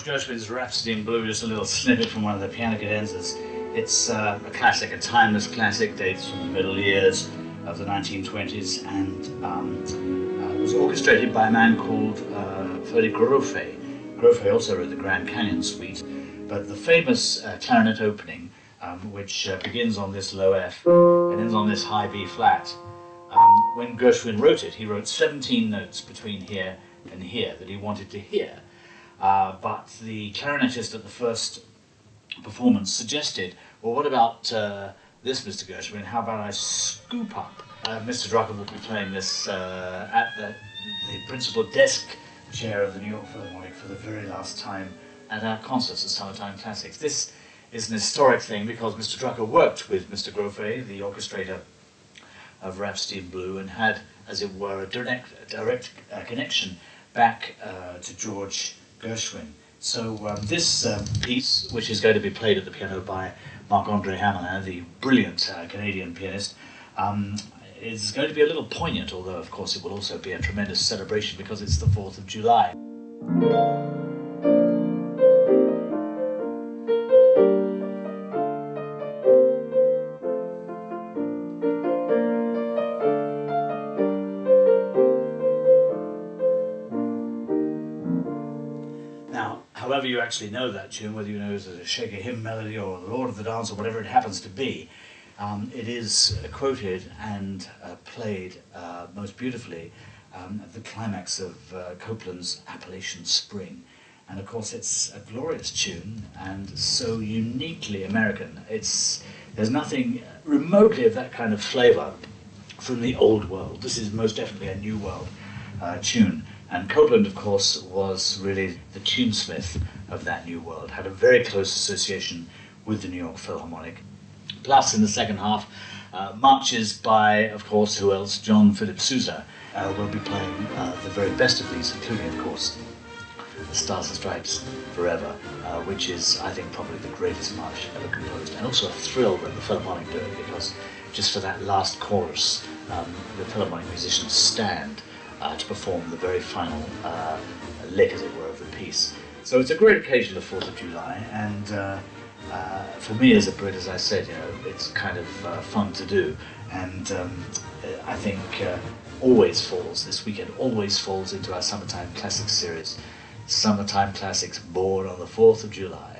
Gershwin's Rhapsody in Blue, just a little snippet from one of the piano cadenzas. It's a classic, a timeless classic, dates from the middle years of the 1920s, and was orchestrated by a man called Federico Grofé. Grofé also wrote the Grand Canyon Suite, but the famous clarinet opening, which begins on this low F and ends on this high B flat, when Gershwin wrote it, he wrote 17 notes between here and here that he wanted to hear. But the clarinetist at the first performance suggested, well, what about this, Mr. Gershwin? How about I scoop up? Mr. Drucker will be playing this at the principal desk chair of the New York Philharmonic for the very last time at our concerts at Summertime Classics. This is an historic thing because Mr. Drucker worked with Mr. Grofé, the orchestrator of Rhapsody in Blue, and had, as it were, a direct connection back to George Gershwin. So this piece, which is going to be played at the piano by Marc-André Hamelin, the brilliant Canadian pianist, is going to be a little poignant, although of course it will also be a tremendous celebration because it's the 4th of July. However you actually know that tune, whether you know it as a Shaker hymn melody or the Lord of the Dance or whatever it happens to be, it is quoted and played most beautifully at the climax of Copland's Appalachian Spring. And of course it's a glorious tune and so uniquely American. There's nothing remotely of that kind of flavour from the old world. This is most definitely a new world tune. And Copland, of course, was really the tunesmith of that new world, had a very close association with the New York Philharmonic. Plus, in the second half, marches by, of course, who else? John Philip Sousa will be playing the very best of these, including, of course, The Stars and Stripes Forever, which is, I think, probably the greatest march ever composed, and also a thrill that the Philharmonic do it, because just for that last chorus, the Philharmonic musicians stand to perform the very final lick, as it were, of the piece. So it's a great occasion, the 4th of July, and for me as a Brit, as I said, it's kind of fun to do, and I think this weekend always falls into our Summertime Classics series. Summertime Classics, born on the 4th of July.